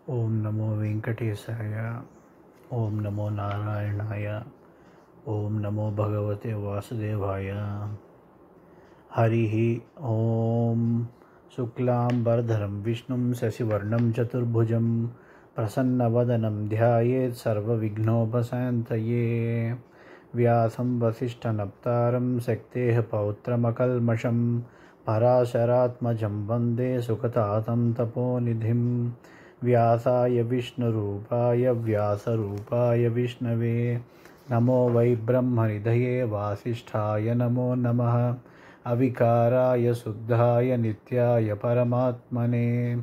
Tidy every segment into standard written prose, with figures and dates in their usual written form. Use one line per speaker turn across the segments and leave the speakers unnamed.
ओम नमो वेंकटेशाय। ओम नमो नारायणाय। ओम नमो भगवते वासुदेवाय। हरिः ओम। शुक्लांबरधरं विष्णुं शशिवर्णं चतुर्भुजं प्रसन्नवदनं ध्यायेत् सर्वविघ्नोपशान्तये। व्यासं वसिष्ठनप्तारं शक्तेः पौत्रमकल्मषं पराशरात्मजं वन्दे सुखतातं तपोनिधिं। व्यासाय विष्णुरूपाय व्यासरूपाय विष्णवे नमो वै ब्रह्मनिधये वासिष्ठाय नमो नमः। अविकाराय शुद्धाय नित्याय परमात्मने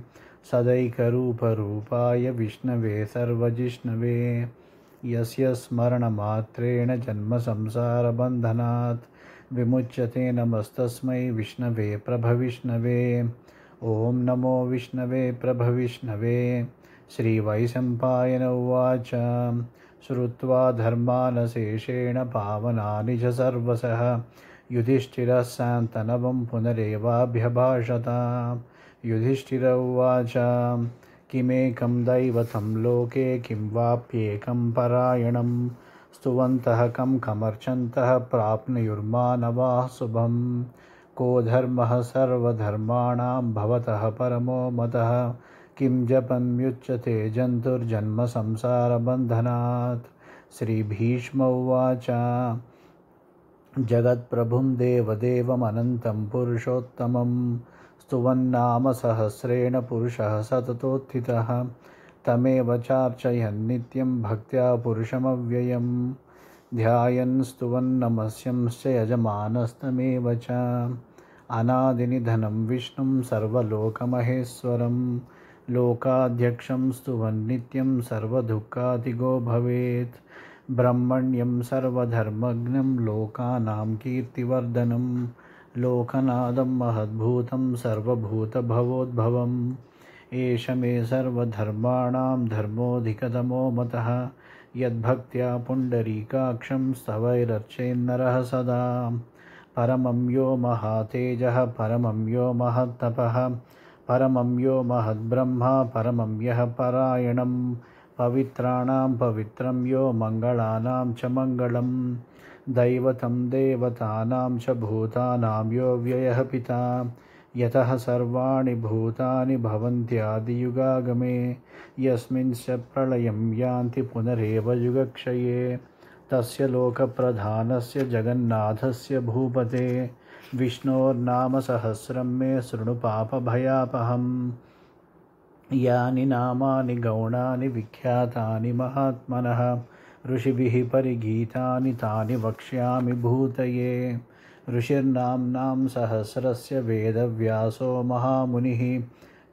सदैकरूपरूपाय विष्णवे सर्वजिष्णवे यस्य स्मरणमात्रेण जन्मसंसारबन्धनात् विमुच्यते नमस्तस्मै विष्णवे प्रभविष्णवे। ॐ नमो विष्णवे प्रभविष्णवे। श्रीवैशम्पायन उवाच श्रुत्वा धर्मानशेषेण पावनानि च सर्वशः युधिष्ठिरः शान्तनवं पुनरेवाभ्यभाषत। युधिष्ठिर उवाच किमेकं दैवतं लोके किं वाप्येकं परायणं स्तुवन्तः कं कमर्चन्तः प्राप्नुयुर्मानवाः शुभं। को धर्मः सर्वधर्माणां भवतः परमो मतः किं जपन्मुच्यते जन्तुर्जन्म संसारबन्धनात्। श्रीभीष्म उवाच जगत्प्रभुं देवदेवमनन्तं पुरुषोत्तमं स्तुवन्नाम सहस्रेण पुरुषः सततोत्थितः तमेव चार्चयन् नित्यं भक्त्या पुरुषमव्ययं ध्यायन् स्तुवन्नमस्यंश्च यजमानस्तमेव च। अनादिनिधनं विष्णुं सर्वलोकमहेश्वरं लोकाध्यक्षं स्तुवन्नित्यं सर्वदुःखातिगो भवेत्। ब्रह्मण्यं सर्वधर्मज्ञं लोकानां कीर्तिवर्धनं लोकनाथं महद्भूतं सर्वभूतभवोद्भवम्। एष मे सर्वधर्माणां धर्मोऽधिकतमो मतः यद्भक्त्या पुण्डरीकाक्षं स्तवैरर्चेन्नरः सदा। परमं यो महातेजः परमं यो महत्तपः परमं यो महद्ब्रह्मा परमं यः परायणं पवित्राणां पवित्रं यो मङ्गलानां च मङ्गलं दैवतं देवतानां च भूतानां यो व्ययः पिता यतः सर्वाणि भूतानि भवन्त्यादियुगागमे यस्मिंश्च प्रलयं यान्ति पुनरेव युगक्षये तस्य लोकप्रधानस्य जगन्नाथस्य भूपते विष्णोर्नाम सहस्रं मे शृणु पापभयापहम्। यानि नामानि गौणानि विख्यातानि महात्मनः ऋषिभिः परिगीतानि तानि वक्ष्यामि भूतये। ऋषिर्नाम्नां सहस्रस्य वेदव्यासो महामुनिः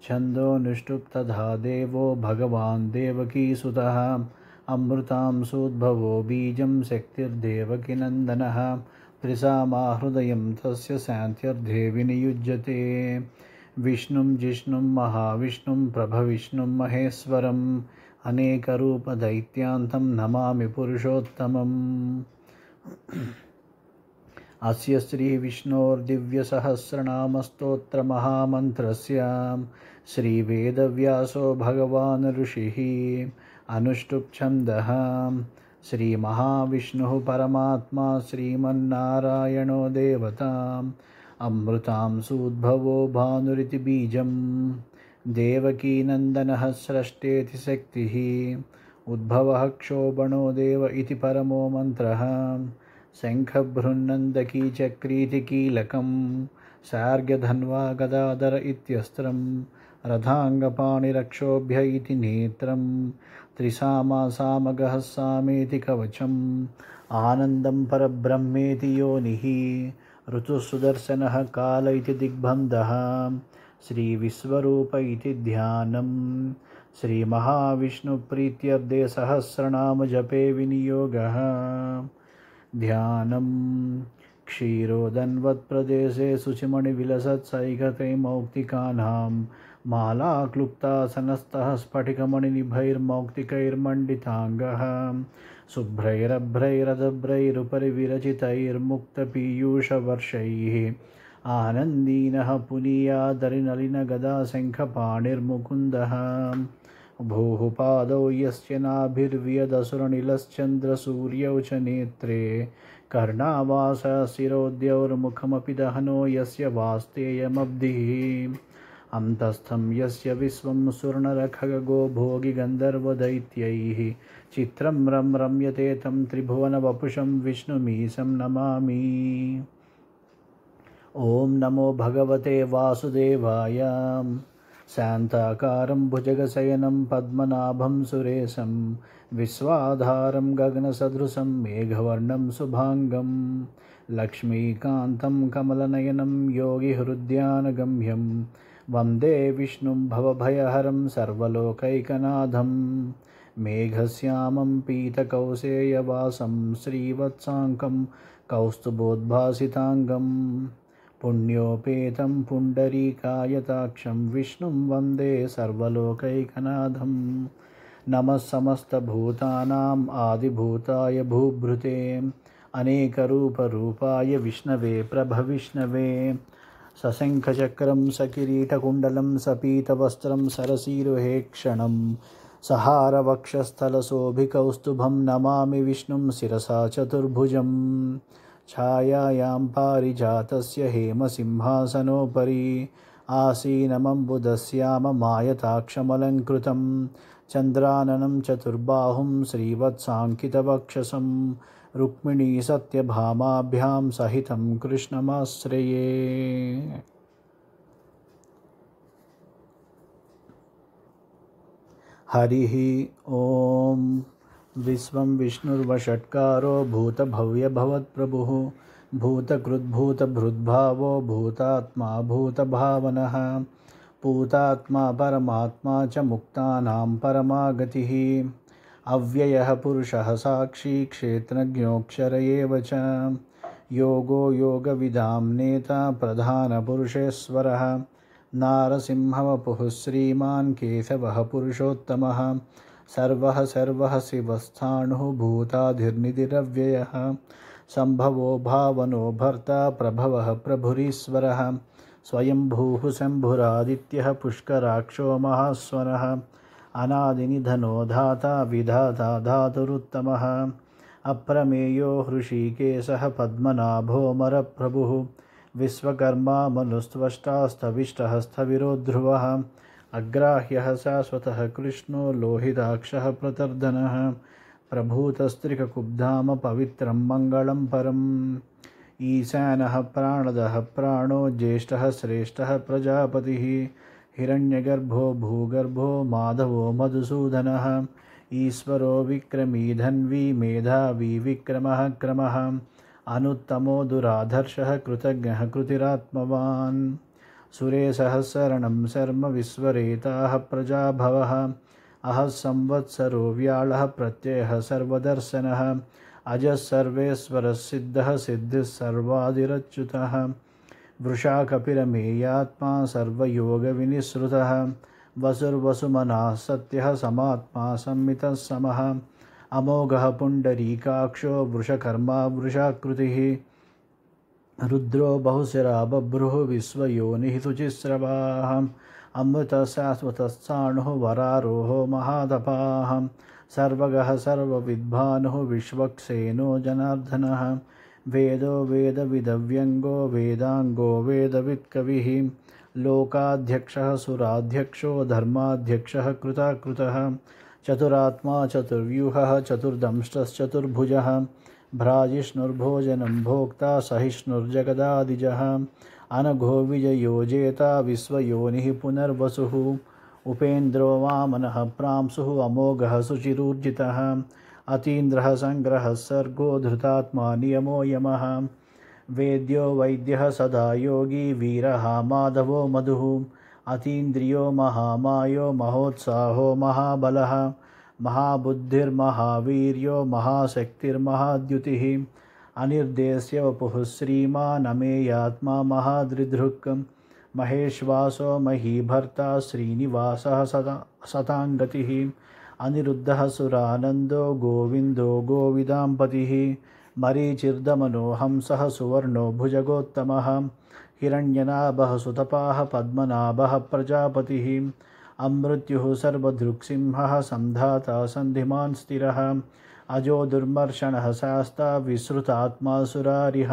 छन्दोनुष्टुप् तथा देवो भगवान् देवकीसुतः अमृतांशोद्भवो बीजं शक्तिर्देवकीनन्दनः त्रिसामा हृदयं तस्य शान्त्यर्धे विनियुज्यते। विष्णुं जिष्णुं महाविष्णुं प्रभविष्णुं महेश्वरम् अनेकरूपदैत्यान्तं नमामि पुरुषोत्तमम्। अस्य श्रीविष्णोर्दिव्यसहस्रनामस्तोत्रमहामन्त्रस्य श्रीवेदव्यासो भगवान् ऋषिः अनुष्टुप् छन्दः। श्रीमहाविष्णुः परमात्मा श्रीमन्नारायणो देवता अमृतांशोद्भवो भानुरिति बीजं देवकीनन्दनः स्रष्टेति शक्तिः उद्भवः क्षोभणो देव इति परमो मन्त्रः शङ्खभृन्नन्दकी चक्रीति कीलकं सार्ग्यधन्वा गदाधर इत्यस्त्रं रथाङ्गपाणिरक्षोभ्य इति नेत्रं त्रिसामा सामगः सामेति कवचम् आनन्दं परब्रह्मेति योनिः ऋतुसुदर्शनः काल इति दिग्बन्धः श्रीविश्वरूप इति ध्यानं श्रीमहाविष्णुप्रीत्यर्थे सहस्रनाम जपे विनियोगः। ध्यानं क्षीरोदन्वत्प्रदेशे शुचिमणिविलसत्सैकते मौक्तिकानां मालाक्लुप्तासनस्तः स्फटिकमणिनिभैर्मौक्तिकैर्मण्डिताङ्गः शुभ्रैरभ्रैरदभ्रैरुपरि विरचितैर्मुक्तपीयूषवर्षैः आनन्दीनः पुनीयादरिनलिनगदाशङ्खपाणिर्मुकुन्दः। भूः पादौ यस्य नाभिर्व्यदसुरनिलश्चन्द्रसूर्यौ च नेत्रे कर्णावासः शिरोद्यौर्मुखमपि दहनो यस्य वास्तेयमब्धिः अन्तस्थं यस्य विश्वं सुरनरखगो भोगि गन्धर्वदैत्यैः चित्रं रम्यते तं त्रिभुवनवपुषं विष्णुमीशं नमामि। ॐ नमो भगवते वासुदेवाय। शान्ताकारं भुजगशयनं पद्मनाभं सुरेशं विश्वाधारं गगनसदृशं मेघवर्णं शुभाङ्गं लक्ष्मीकान्तं कमलनयनं योगिहृद्यानगम्यं वन्दे विष्णुं भवभयहरं सर्वलोकैकनाथं मेघश्यामं पीतकौशेयवासं श्रीवत्साङ्कं कौस्तुभोद्भासिताङ्गं पुण्योपेतं पुण्डरीकायताक्षं विष्णुं वन्दे सर्वलोकैकनाथं नमः समस्तभूतानाम् आदिभूताय भूभृते अनेकरूपरूपाय विष्णवे प्रभविष्णवे सशङ्खचक्रं सकिरीटकुण्डलं सपीतवस्त्रं सरसीरुहेक्षणं सहारवक्षस्थलशोभिकौस्तुभं नमामि विष्णुं शिरसा चतुर्भुजम् छायायां पारिजातस्य हेमसिंहासनोपरि आसीनमम्बुदस्याममायताक्षमलङ्कृतं चन्द्राननं चतुर्बाहुं श्रीवत्साङ्कितवक्षसं रुक्मिणी सत्यभामाभ्यां सहितं कृष्णमाश्रये। हरिः ॐ। विश्वं विष्णुर्वषट्कारो भूतभव्यभवत्प्रभुः भूतकृद्भूतभृद्भावो भूतात्मा भूतभावनः पूतात्मा परमात्मा च मुक्तानां परमागतिः अव्ययः पुरुषः साक्षी क्षेत्रज्ञोऽक्षर एव च योगो योगविदां नेता प्रधानपुरुषेश्वरः नारसिंहवपुः श्रीमान् केशवः पुरुषोत्तमः सर्वः शिवस्थाणुः भूताधिर्निधिरव्ययः सम्भवो भावनो भर्ता प्रभवः प्रभुरीश्वरः स्वयंभूः शम्भुरादित्यः पुष्कराक्षो महास्वरः अनादिनिधनो धाता विधाता धातुरुत्तमः अप्रमेयो हृषीकेशः पद्मनाभोऽमरप्रभुः विश्वकर्मा मनुस्त्वष्टास्तविष्टः स्थविरो ध्रुवः अग्राह्यः शाश्वतः कृष्णो लोहिताक्षः प्रतर्दनः प्रभूतस्त्रिककुब्धाम पवित्रं मङ्गलं परम् ईशानः प्राणदः प्राणो ज्येष्ठः श्रेष्ठः प्रजापतिः हिरण्यगर्भो भूगर्भो माधवो मधुसूदनः ईश्वरो विक्रमी धन्वी मेधावी विक्रमः क्रमः अनुत्तमो दुराधर्षः कृतज्ञः कृतिरात्मवान् सुरेशः शरणं शर्म विश्वरेताः प्रजाभवः अहः संवत्सरो व्याळः प्रत्ययः सर्वदर्शनः अजः सर्वेश्वरः सिद्धः सिद्धिः सर्वादिरच्युतः वृषाकपिरमेयात्मा सर्वयोगविनिःसृतः वसुर्वसुमनः सत्यः समात्मा संमितः समः अमोघः पुण्डरीकाक्षो वृषकर्मा वृषाकृतिः रुद्रो बहुशिरा बभ्रुः विश्वयोनिः शुचिस्रवाः अमृतः शाश्वतस्साणुः वरारोहो महातपाः सर्वगः सर्वविद्भानुः विश्वक्सेनो जनार्दनः वेदो वेदविदव्यङ्गो वेदाङ्गो वेदवित्कविः लोकाध्यक्षः सुराध्यक्षो धर्माध्यक्षः कृताकृतः चतुरात्मा चतुर्व्यूहः चतुर्दंष्टश्चतुर्भुजः भ्राजिष्णुर्भोजनं भोक्ता सहिष्णुर्जगदादिजः अनघो विजयो जेता विश्वयोनिः पुनर्वसुः उपेन्द्रो वामनः प्रांशुः अमोघः शुचिरूर्जितः अतीन्द्रः सङ्ग्रहः सर्गो धृतात्मा नियमो यमः वेद्यो वैद्यः सदा योगी वीरः माधवो मधुः अतीन्द्रियो महामायो महोत्साहो महाबलः महाबुद्धिर्महावीर्यो महाशक्तिर्महाद्युतिः अनिर्देश्य वपुः श्रीमान् अमेयात्मा महादृधृक् महेश्वासो महीभर्ता श्रीनिवासः सताङ्गतिः अनिरुद्धः सुरानन्दो गोविन्दो गोविदाम्पतिः मरीचिर्दमनो हंसः सुवर्णो भुजगोत्तमः हिरण्यनाभः सुतपाः पद्मनाभः प्रजापतिः अमृत्युः सर्वदृक्सिंहः संधाता सन्धिमान् स्थिरः अजो दुर्मर्षणः शास्ता विसृतात्मा सुरारिः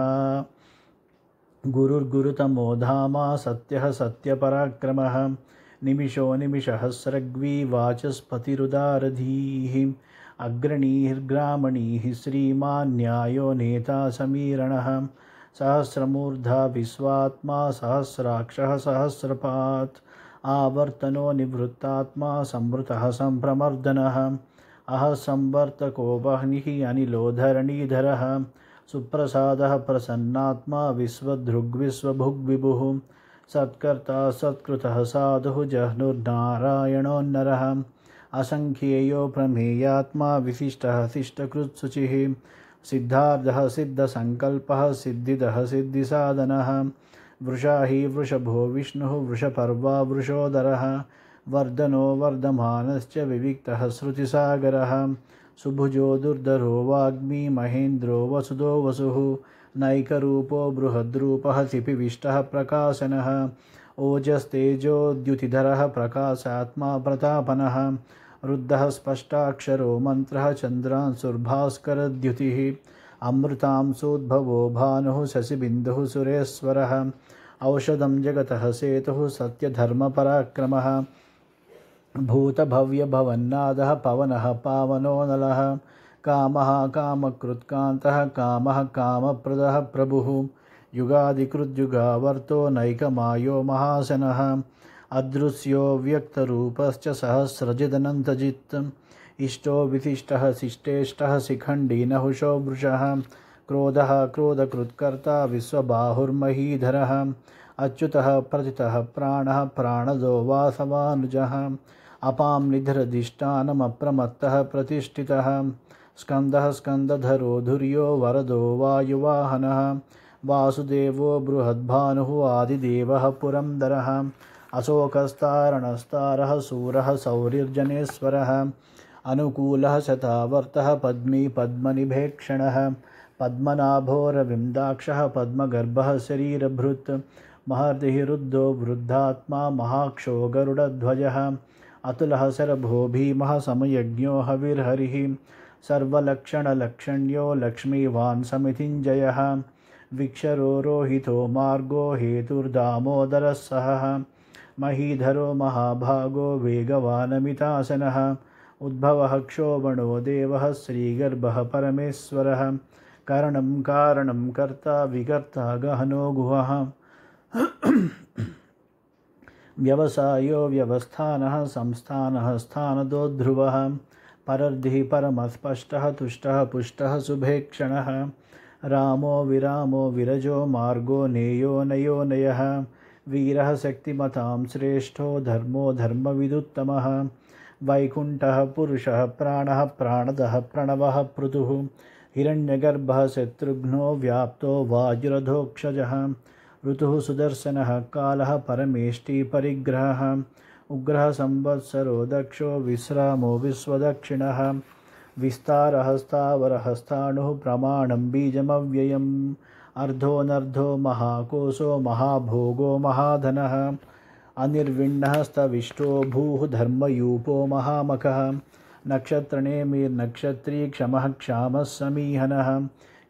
गुरुर्गुरुतमो धामा सत्यः सत्यपराक्रमः निमिषो निमिषहस्रग्वी वाचस्पतिरुदारधीः अग्रणीर्ग्रामणीः श्रीमान् न्यायो नेता समीरणः सहस्रमूर्धा विश्वात्मा सहस्राक्षः सहस्रपात् आवर्तनो निवृत्तात्मा संवृतः सम्प्रमर्दनः अह संवर्तको वह्निः अनिलो धरणीधरः सुप्रसादः प्रसन्नात्मा विश्वधृग्विश्वभुग्विभुः सत्कर्ता सत्कृतः साधुः जह्नुर्नारायणोन्नरः असंख्येयो प्रमेयात्मा विशिष्टः शिष्टकृत्सुचिः सिद्धार्थः सिद्धसंकल्पः सिद्धिदः सिद्धिसाधनः वृषा हि वृषभो विष्णुः वृषपर्वा वृषोदरः वर्धनो वर्धमानश्च विविक्तः श्रुतिसागरः सुभुजो दुर्धरो वाग्मी महेन्द्रो वसुदो वसुः नैकरूपो बृहद्रूपः सिपिविष्टः प्रकाशनः ओजस्तेजोद्युतिधरः प्रकाशात्मा प्रतापनः रुद्धः स्पष्टाक्षरो मन्त्रः चन्द्रांशुर्भास्करद्युतिः अमृतांशोद्भवो भानुः शशिबिन्दुः सुरेश्वरः औषधं जगतः सेतुः सत्यधर्मपराक्रमः भूतभव्यभवन्नादः पवनः पावनो नलः कामः कामकृत्कान्तः कामः कामप्रदः प्रभुः युगादिकृद्युगावर्तो नैकमायो महासनः अदृश्यो व्यक्तरूपश्च सहस्रजिदनन्तजित् इष्टो विशिष्टः शिष्टेष्टः शिखण्डी नहुषो वृषः क्रोधः क्रोधकृत्कर्ता विश्वबाहुर्महीधरः अच्युतः प्रतितः प्राणः प्राणदो वासवानुजः अपां निधरधिष्ठानमप्रमत्तः प्रतिष्ठितः स्कन्दः स्कन्दधरो धुर्यो वरदो वायुवाहनः वासुदेवो बृहद्भानुः आदिदेवः पुरन्दरः अशोकस्तारणस्तारः शूरः सौरिर्जनेश्वरः अनुकूलः शतावर्तः पद्मी पद्मनिभेक्षणः पद्मनाभोरविन्दाक्षः पद्मगर्भः शरीरभृत् महर्षिः रुद्धो वृद्धात्मा महाक्षो गरुडध्वजः अतुलः शरभो भीमः समयज्ञो हविर्हरिः सर्वलक्षणलक्षण्यो लक्ष्मीवान् समितिञ्जयः विक्षरो रोहितो मार्गो हेतुर्दामोदरः सहः महीधरो महाभागो वेगवानमितासनः उद्भवः क्षोभणो देवः श्रीगर्भः परमेश्वरः करणं कारणं कर्ता विकर्ता गहनो गुहः व्यवसायो व्यवस्थानः संस्थानः स्थानदो ध्रुवः परर्धिः परमस्पष्टः तुष्टः पुष्टः शुभेक्षणः रामो विरामो विरजो मार्गो नेयो नयो नयः वीरः शक्तिमतां श्रेष्ठो धर्मो धर्मविदुत्तमः वैकुण्ठः पुरुषः प्राणः प्राणदः प्रणवः पृथुः हिरण्यगर्भः शत्रुघ्नो व्याप्तो वाजुरधोक्षजः ऋतुः सुदर्शनः कालः परमेष्टि परिग्रहः उग्रः संवत्सरो दक्षो विश्रामो विश्वदक्षिणः विस्तारः स्थावरः स्थाणुः प्रमाणं बीजमव्ययम् अर्धोऽनर्धो महाकोशो महाभोगो महाधनः अनिर्विण्णः स्तविष्टो भूः धर्मयूपो महामखः नक्षत्रनेमिर्नक्षत्री क्षमः क्षामः समीहनः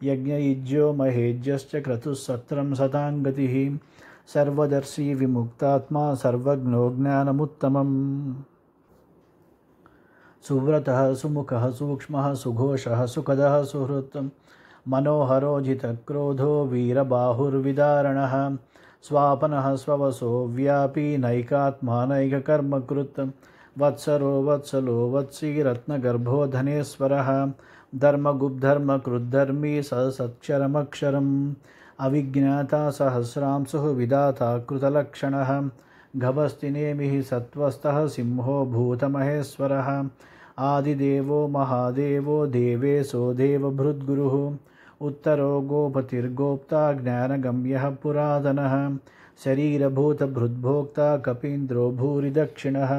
यज्ञयुज्यो महेज्यश्च क्रतुः सत्रं शताङ्गतिः सर्वदर्शी विमुक्तात्मा सर्वज्ञो ज्ञानमुत्तमम् सुव्रतः सुमुखः सूक्ष्मः सुघोषः सुखदः सुहृत् मनोहरो जितक्रोधो वीरबाहुर्विदारणः स्वापनः स्ववसो व्यापी नैकात्मा नैककर्मकृत् वत्सरो वत्सलो वत्सी रत्नगर्भो धनेश्वरः धर्मगुप्धर्मकृद्धर्मी सत्क्षरमक्षरम् अविज्ञाता सहस्रांशुः विधाता कृतलक्षणः गभस्तिनेमिः सत्त्वस्थः सिंहो भूतमहेश्वरः आदिदेवो महादेवो देवेशो देवभृद्गुरुः उत्तरो गोपतिर्गोप्ता ज्ञानगम्यः पुरातनः शरीरभूतभृद्भोक्ता कपीन्द्रो भूरि दक्षिणः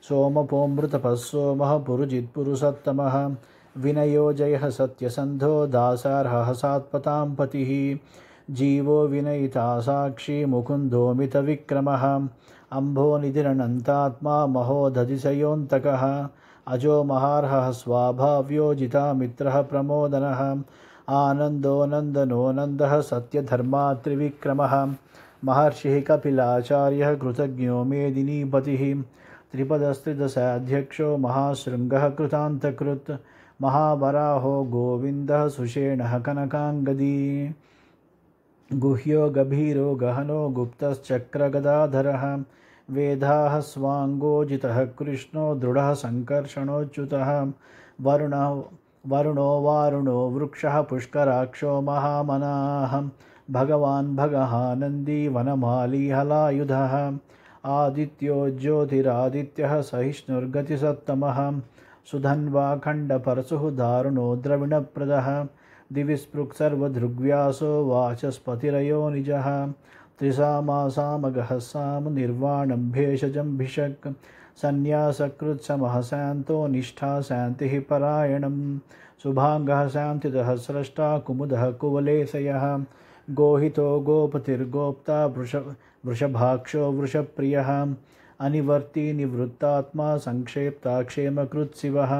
सोमपोऽमृतपः सोमः पुरुजित्पुरुषोत्तमः विनयो जयः सत्यसन्धो दासार्हः सात्पतां पतिः जीवो विनयिता साक्षी मुकुन्दो मितविक्रमः अम्भोनिधिरनन्तात्मा महोदधिशयोऽन्तकः अजो महार्हः स्वाभाव्यो जितामित्रः प्रमोदनः आनन्दो नन्दनो नन्दः सत्यधर्मा त्रिविक्रमः महर्षिः कपिलाचार्यः कृतज्ञो मेदिनीपतिः त्रिपदस्त्रिदशाध्यक्षो महाशृङ्गः कृतान्तकृत् महावराहो गोविन्दः सुषेणः कनकाङ्गदी गुह्यो गभीरो गहनो गुप्तश्चक्रगदाधरः वेदाः स्वाङ्गोजितः कृष्णो दृढः सङ्कर्षणोच्युतः वरुणो वारुणो वृक्षः पुष्कराक्षो महामनाः भगवान् भगहानन्दी वनमाली हलायुधः आदित्यो ज्योतिरादित्यः सहिष्णुर्गतिसत्तमः सुधन्वा खण्डपरशुः दारुणो द्रविणप्रदः दिवि स्पृक्सर्वदृग्व्यासो वाचस्पतिरयो निजः त्रिसामासामगः साम निर्वाणं भेषजं भिषक् सन्न्यासकृत्समः शान्तो निष्ठा शान्तिः परायणं शुभाङ्गः शान्तितः स्रष्टा कुमुदः कुवलेशयः गोहितो गोपतिर्गोप्ता वृषभाक्षो वृषप्रियः अनिवर्ती निवृत्तात्मा संक्षेप्ता क्षेमकृत्शिवः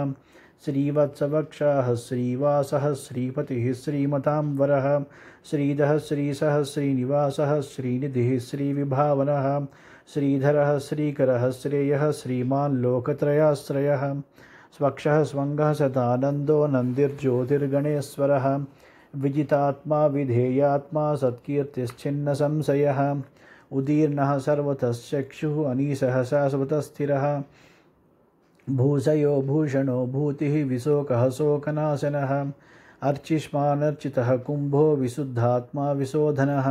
श्रीवत्सवक्षः श्रीवासः श्रीपतिः श्रीमतां वरः श्रीधः श्रीसः श्रीनिवासः श्रीनिधिः श्रीविभावनः श्रीधरः श्रीकरः श्रेयः श्रीमान् लोकत्रयाश्रयः स्वक्षः स्वङ्गः सदानन्दो नन्दिर्ज्योतिर्गणेश्वरः विजितात्मा विधेयात्मा सत्कीर्तिश्चिन्नसंशयः उदीर्णः सर्वतश्चक्षुः अनीशः शाश्वतस्थिरः भूषयो भूषणो भूतिः विशोकः शोकनाशनः अर्चिष्मानर्चितः कुम्भो विशुद्धात्मा विशोधनः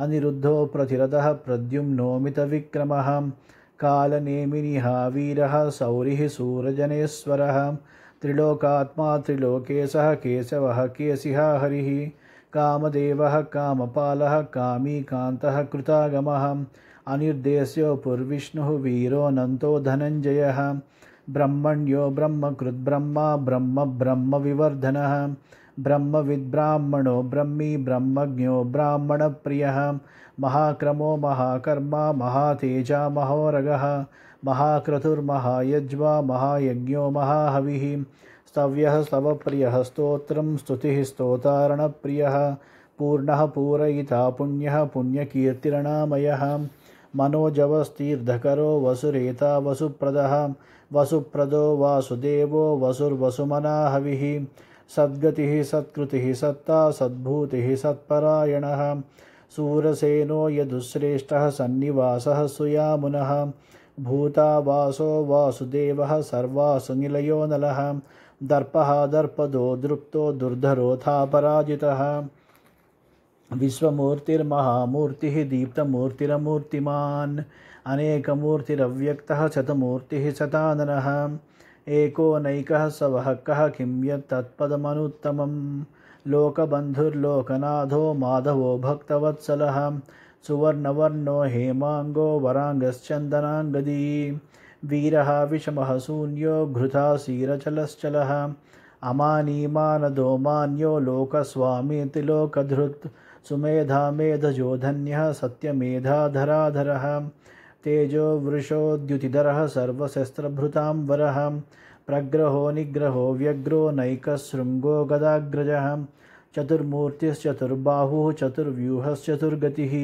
अनिरुद्धो प्रतिरथः प्रद्युम्नोमितविक्रमः कालनेमिनिः वीरः सौरिः सूरजनेश्वरः त्रिलोकात्मा त्रिलोकेशः केशवः केशिहा हरिः कामदेवः कामपालः कामीकान्तः कृतागमः अनिर्देश्यो पुर्विष्णुः वीरोऽनन्तो धनञ्जयः ब्रह्मण्यो ब्रह्मकृद्ब्रह्मा ब्रह्मविवर्धनः ब्रह्मविद्ब्राह्मणो ब्रह्मी ब्रह्मज्ञो ब्राह्मणप्रियः महाक्रमो महाकर्मा महातेजा महोरगः महाक्रतुर्महायज्वा महायज्ञो महाहविः स्तव्यः स्तवप्रियः स्तोत्रं स्तुतिः स्तोतारणप्रियः पूर्णः पूरयिता पुण्यः पुण्यकीर्तिरणामयः मनोजवस्तीर्धकरो वसुरेता वसुप्रदः वसुप्रदो वासुदेवो वसुर्वसुमनाहविः सद्गतिः सत्कृतिः सत्ता सद्भूतिः सत्परायणः सूरसेनो यदुश्रेष्ठः सन्निवासः सुयामुनः भूतावासो वासुदेवः सर्वासु निलयो नलः दर्पः दर्पदो दृप्तो दुर्धरोऽथापराजितः विश्वमूर्तिर्महामूर्तिः दीप्तमूर्तिरमूर्तिमान् अनेकमूर्तिरव्यक्तः शतमूर्तिः शताननः एको नैकः स वः कः किं यत्तत्पदमनुत्तमं लोकबन्धुर्लोकनाथो माधवो भक्तवत्सलः सुवर्णवर्णो हेमाङ्गो वराङ्गश्चन्दनाङ्गदी वीरः विषमः शून्यो घृता क्षीरचलश्चलः अमानीमानदो मान्यो लोकस्वामी त्रिलोकधृत् सुमेधा मेधजो धन्यः सत्यमेधाधराधरः तेजो वृषोद्युतिधरः सर्वशस्त्रभृतां वरः प्रग्रहो निग्रहो व्यग्रो नैकशृङ्गो गदाग्रजः चतुर्मूर्तिश्चतुर्बाहुः चतुर्व्यूहश्चतुर्गतिः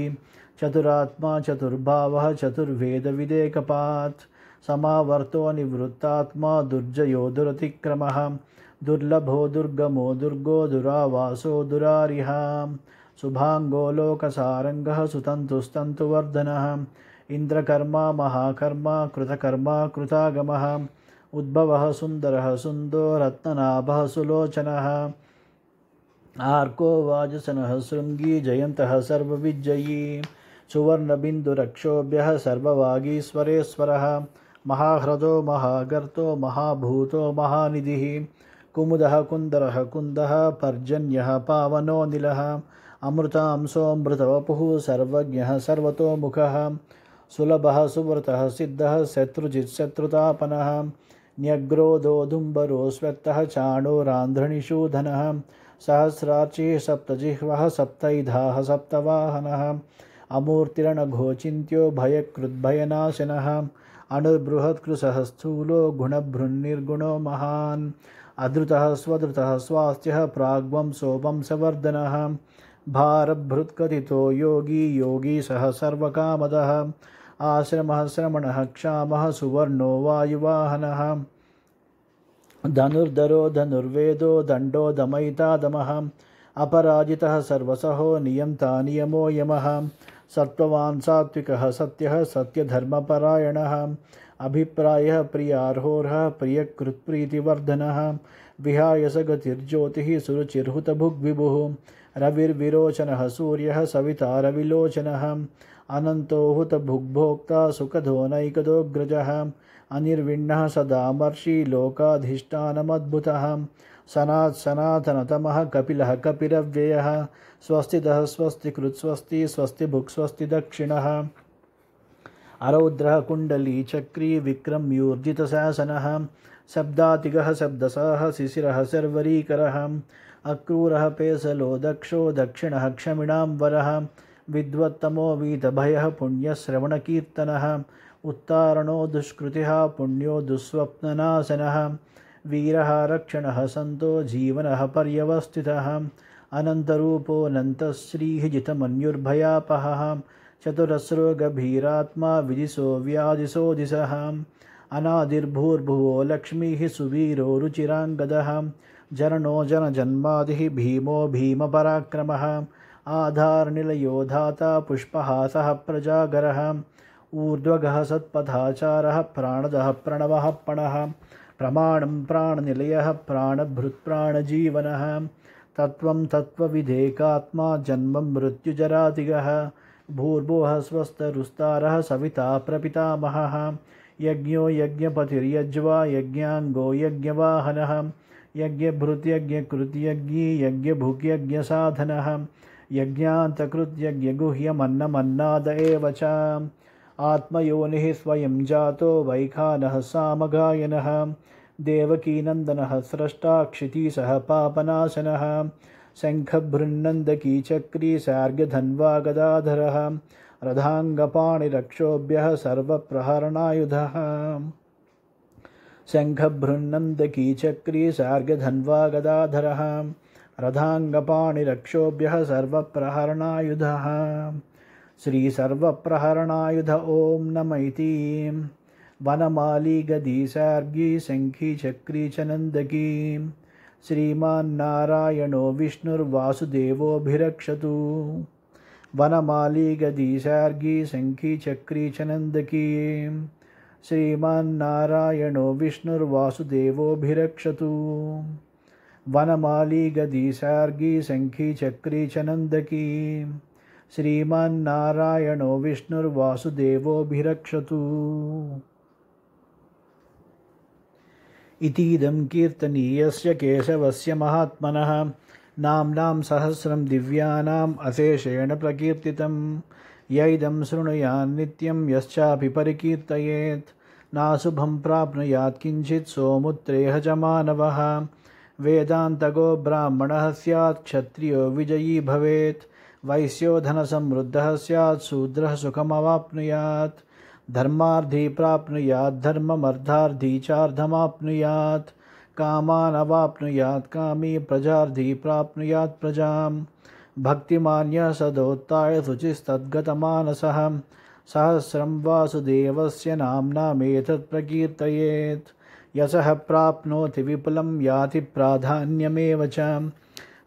चतुरात्मा चतुर्भावः चतुर्वेदविदेकपात् समावर्तो निवृत्तात्मा दुर्जयो दुरतिक्रमः दुर्लभो दुर्गमो दुर्गो दुरावासो दुरारिः शुभाङ्गो लोकसारङ्गः सुतन्तुस्तन्तुवर्धनः इन्द्रकर्मा महाकर्मा कृतकर्मा कृतागमः उद्भवः सुन्दरः सुन्दो रत्ननाभः सुलोचनः आर्को वाजसनः शृङ्गी जयन्तः सर्वविजयी सुवर्णबिन्दुरक्षोभ्यः सर्ववागीश्वरेश्वरः महाह्रदो महागर्तो महाभूतो महानिधिः कुमुदः कुन्दरः कुन्दः पर्जन्यः पावनोऽनिलः अमृतांशोऽमृतवपुः सर्वज्ञः सर्वतोमुखः सुलभः सुव्रतः सिद्धः शत्रुजित् शत्रुतापनः न्यग्रोदोदुम्बरो स्वेत्तः चाणोरान्ध्रणिषूधनः सहस्रार्चिः सप्तजिह्वः सप्तैधाः सप्तवाहनः अमूर्तिरणघोचिन्त्यो भयकृद्भयनाशनः अणुर्बृहत्कृशः स्थूलो गुणभृन्निर्गुणो महान् अधृतः स्वधृतः स्वास्थ्यः प्राग्वंसोवंसवर्धनः भारभृत्कथितो योगी योगी सः सर्वकामदः आश्रमः श्रमणः क्षामः सुवर्णो वायुवाहनः धनुर्धरो धनुर्वेदो दण्डो दमयिता दमः अपराजितः सर्वसहो नियन्ता नियमो यमः सत्त्ववान् सात्विकः सत्यः सत्यधर्मपरायणः अभिप्रायः प्रियार्होर्हः प्रियकृत्प्रीतिवर्धनः विहाय स गतिर्ज्योतिः सुरुचिर्हुतभुग्विभुः रविर्विरोचनः सूर्यः सविता रविलोचनः अनन्तो हुतभुग्भोक्ता सुखदो नैकदोऽग्रजः अनिर्विण्णः सदामर्षि लोकाधिष्ठानमद्भुतः सनातनतमः कपिलः कपिरव्ययः स्वस्तितः स्वस्तिकृत् स्वस्ति स्वस्तिभुक् स्वस्ति दक्षिणः अरौद्रः कुण्डली चक्री विक्रम्यूर्जितशासनः शब्दातिगः शब्दसः शिशिरः शर्वरीकरः अक्रूरः पेसलो दक्षो दक्षिणः क्षमिणाम्बरः विद्वत्तमो वीतभयः पुण्यश्रवणकीर्तनः उत्तारणो दुष्कृतिः पुण्यो दुःस्वप्ननाशनः वीरः रक्षणः सन्तो जीवनः पर्यवस्थितः अनन्तरूपोऽनन्तश्रीः जितमन्युर्भयापहः चतुरस्रो गभीरात्मा विदिशो व्यादिशो दिशः अनादिर्भूर्भुवो लक्ष्मीः सुवीरो रुचिराङ्गदः जननो जनजन्मादिः भीमो भीमपराक्रमः आधारनिलयो धाता पुष्पहासः प्रजागरः ऊर्ध्वगः सत्पथाचारः प्राणदः प्रणवः पणः प्रमाणं प्राणनिलयः प्राणभृत्प्राणजीवनः तत्त्वं तत्त्वविधेकात्मा जन्मं मृत्युजरातिगः भूर्भुवः स्वस्तरुस्तारः सविता प्रपितामहः यज्ञो यज्ञपतिर्यज्वा यज्ञाङ्गो यज्ञवाहनः यज्ञभृत्यज्ञकृत्यज्ञी यज्ञभुग्यज्ञसाधनः यज्ञान्तकृत्यज्ञगुह्यमन्नमन्नाद एव च आत्मयोनिः स्वयं जातो वैखानः सामगायनः देवकीनन्दनः स्रष्टा क्षितीशः पापनाशनः शङ्खभृन्नन्दकी चक्री सार्गधन्वा गदाधरः रथाङ्गपाणिरक्षोभ्यः सर्वप्रहरणायुधः शङ्खभृन्नन्दकी चक्री सार्गधन्वा गदाधरः रथाङ्गपाणिरक्षोभ्यः सर्वप्रहरणायुधः श्री सर्वप्रहरणायुध ॐ नम इति वनमाली गदी सार्गी शङ्खी चक्री च नन्दकी श्रीमान्नारायणो विष्णुर्वासुदेवोऽभिरक्षतु वनमाली गदी सार्गी शङ्खी चक्री च नन्दकी श्रीमान्नारायणो विष्णुर्वासुदेवोऽभिरक्षतु वनमाली गदी सार्गी शङ्खी चक्री च नन्दकी श्रीमान्नारायणो विष्णुर्वासुदेवोऽभिरक्षतु इतीदं कीर्तनीयस्य केशवस्य महात्मनः नाम्नां सहस्रं दिव्यानाम् अशेषेण प्रकीर्तितं य इदं शृणुयान् नित्यं यश्चापि परिकीर्तयेत् नाशुभं प्राप्नुयात् किञ्चित् सोमुत्रेह च मानवः वेदान्तगो ब्राह्मणः स्यात् क्षत्रियो विजयी भवेत् वैश्यो धनसमृद्धः स्यात् शूद्रः सुखमवाप्नुयात् धर्मार्थी प्राप्नुयात् धर्ममर्थार्थी चार्धमाप्नुयात् कामान् अवाप्नुयात् कामी प्रजार्थी प्राप्नुयात् प्रजां भक्तिमान्यः सदोत्थाय शुचिस्तद्गतमानसः सहस्रं वासुदेवस्य नाम्नामेतत् प्रकीर्तयेत् यशः प्राप्नोति विपुलं याति प्राधान्यमेव च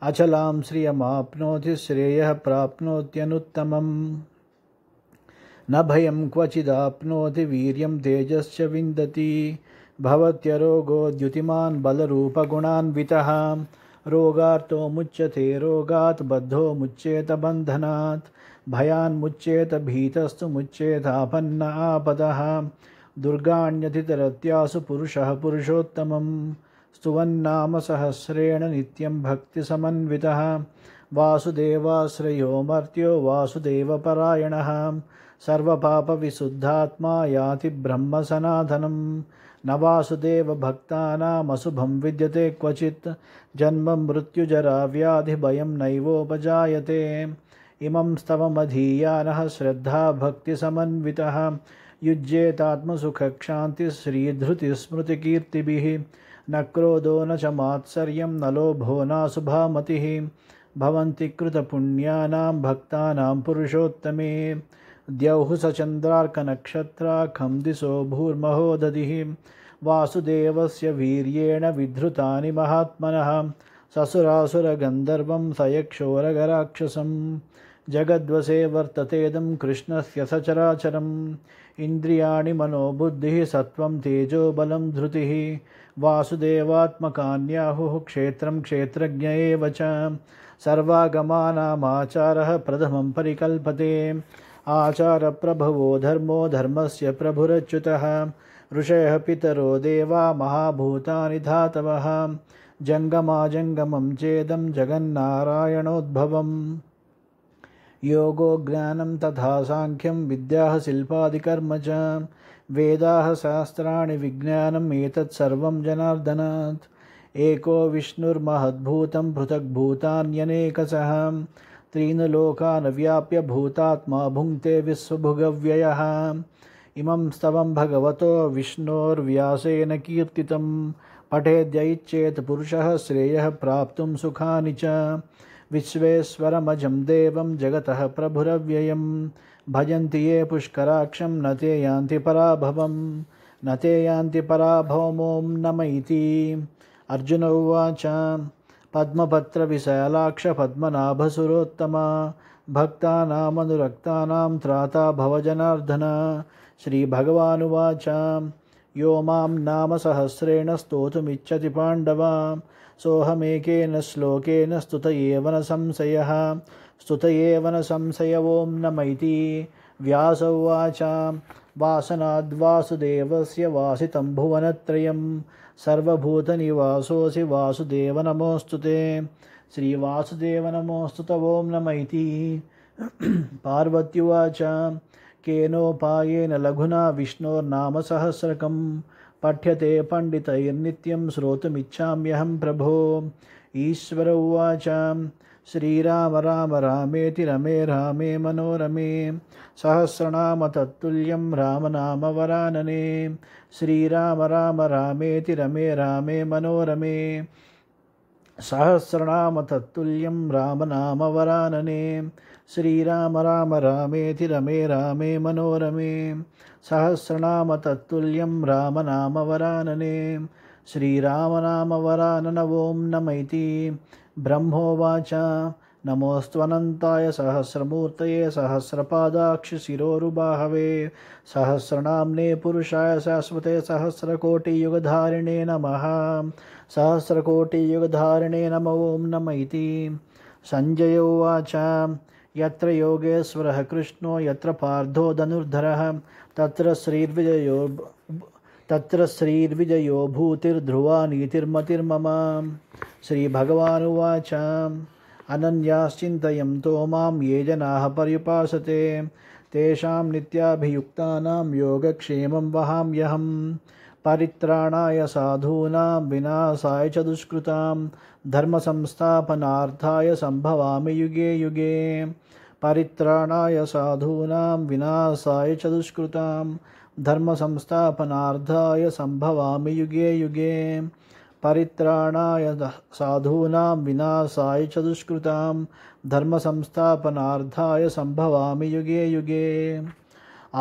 अचलां श्रियमाप्नोति श्रेयः प्राप्नोत्यनुत्तमम् न भयं क्वचिदाप्नोति वीर्यं तेजश्च विन्दति भवत्यरोगो द्युतिमान् बलरूपगुणान्वितः रोगार्तो मुच्यते रोगात् बद्धो मुच्येत बन्धनात् भयान्मुच्येत भीतस्तु मुच्येतापन्न आपदः दुर्गाण्यतितरत्यासु पुरुषः पुरुषोत्तमम् स्तुवन्नाम सहस्रेण नित्यं भक्तिसमन्वितः वासुदेवाश्रयो मर्त्यो वासुदेवपरायणः सर्वपापविशुद्धात्मा याति ब्रह्मसनातनं न वासुदेवभक्तानामशुभं विद्यते क्वचित् जन्म मृत्युजरा व्याधिभयं नैवोपजायते इमं स्तवमधीयानः श्रद्धा भक्तिसमन्वितः युज्येतात्मसुखक्षान्तिश्रीधृतिस्मृतिकीर्तिभिः न क्रोधो न च मात्सर्यं न लोभो नाशुभा मतिः भवन्ति कृतपुण्यानां भक्तानां पुरुषोत्तमे द्यौः सचन्द्रार्कनक्षत्राखं दिशो भूर्महोदधिः वासुदेवस्य वीर्येण विधृतानि महात्मनः ससुरासुरगन्धर्वं सयक्षोरगराक्षसं जगद्वशे वर्ततेदं कृष्णस्य सचराचरम् इन्द्रियाणि मनोबुद्धिः सत्त्वं तेजो बलं धृतिः वासुदेवात्मकान्याहुः क्षेत्रं क्षेत्रज्ञ एव च सर्वागमानामाचारः प्रथमं परिकल्पते आचारप्रभवो धर्मो धर्मस्य प्रभुरच्युतः ऋषयः पितरो देवा महाभूतानि धातवः जङ्गमाजङ्गमं चेदं जगन्नारायणोद्भवम् योगो ज्ञानं तथा साङ्ख्यं विद्याः शिल्पादिकर्म च वेदाः शास्त्राणि विज्ञानम् एतत् सर्वं जनार्दनात् एको विष्णुर्महद्भूतं पृथग्भूतान्यनेकशः त्रीन् लोकान् व्याप्य भूतात्मा भुङ्क्ते विश्वभुगव्ययः इमं स्तवं भगवतो विष्णोर्व्यासेन कीर्तितं पठेद्यैच्छेत् पुरुषः श्रेयः प्राप्तुं सुखानि च विश्वेश्वरमजं देवं जगतः प्रभुरव्ययं भजन्ति ये पुष्कराक्षं न ते यान्ति पराभवं न ते यान्ति पराभवमों नम इति अर्जुन उवाच पद्मपत्रविशालाक्ष पद्मनाभसुरोत्तमा भक्तानामनुरक्तानां त्राता भवजनार्दन श्रीभगवानुवाच यो मां नाम सहस्रेण स्तोतुमिच्छति पाण्डवा सोऽहमेकेन श्लोकेन स्तुत एव न संशयः स्तुत एव न संशय ॐ नम इति व्यास उवाच वासनाद्वासुदेवस्य वासितं भुवनत्रयं सर्वभूतनिवासोऽसि वासुदेव नमोऽस्तु ते श्रीवासुदेव नमोऽस्तु ते ॐ नम इति पार्वत्युवाच केनोपायेन लघुना विष्णोर्नाम सहस्रकं पठ्यते पण्डितैर्नित्यं श्रोतुमिच्छाम्यहं प्रभो ईश्वर उवाच श्रीराम राम रामेति रमे रामे मनोरमे सहस्रनाम तत्तुल्यं रामनाम वरानने श्रीराम राम रामेति रमे रामे मनोरमे सहस्रनाम तत्तुल्यं रामनाम वरानने श्रीराम राम रामेति रमे रामे मनोरमे सहस्रनाम तत्तुल्यं रामनाम वरानने श्रीराम नाम वरानन ॐ नम इति ब्रह्मोवाच नमोऽस्त्वनन्ताय सहस्रमूर्तये सहस्रपादाक्ष शिरोरुबाहवे सहस्रनाम्ने पुरुषाय शाश्वते सहस्रकोटियुगधारिणे नमः सहस्रकोटियुगधारिणे नम ॐ नम इति संजय उवाच यत्र योगेश्वरः कृष्णो यत्र पार्थो धनुर्धरः तत्र श्रीर्विजयो भूतिर्ध्रुवा नीतिर्मतिर्मम श्रीभगवानुवाच अनन्याश्चिन्तयन्तो मां ये जनाः पर्युपासते तेषां नित्याभियुक्तानां योगक्षेमं वहाम्यहं परित्राणाय साधूनां विनाशाय च दुष्कृतां धर्मसंस्थापनार्थाय सम्भवामि युगे युगे परित्राणाय साधूनां विनाशाय च दुष्कृतां धर्मसंस्थापनार्थाय सम्भवामि युगे युगे परित्राणाय साधूनां विनाशाय च दुष्कृतां धर्मसंस्थापनार्थाय सम्भवामि युगे युगे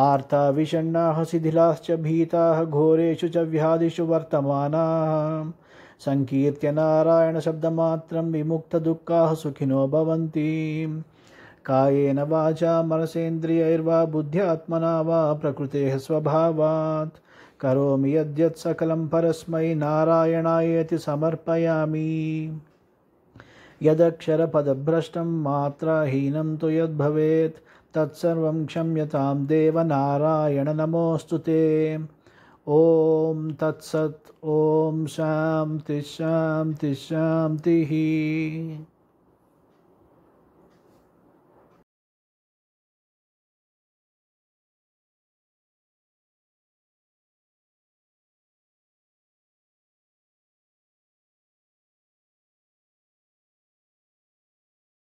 आर्ता विषण्णाः शिथिलाश्च भीताः घोरेषु च व्याधिषु वर्तमानाः संकीर्त्य नारायणशब्दमात्रं विमुक्तदुःखाः सुखिनो भवन्ति कायेन वाचा मनसेन्द्रियैर्वा बुद्ध्यात्मना वा प्रकृतेः स्वभावात् करोमि यद्यत् सकलं परस्मै नारायणायेति समर्पयामि यदक्षरपदभ्रष्टं मात्राहीनं तु यद्भवेत् तत्सर्वं क्षम्यतां देव नारायण नमोऽस्तु ते ॐ तत्सत् ॐ शान्ति शान्ति शान्तिः।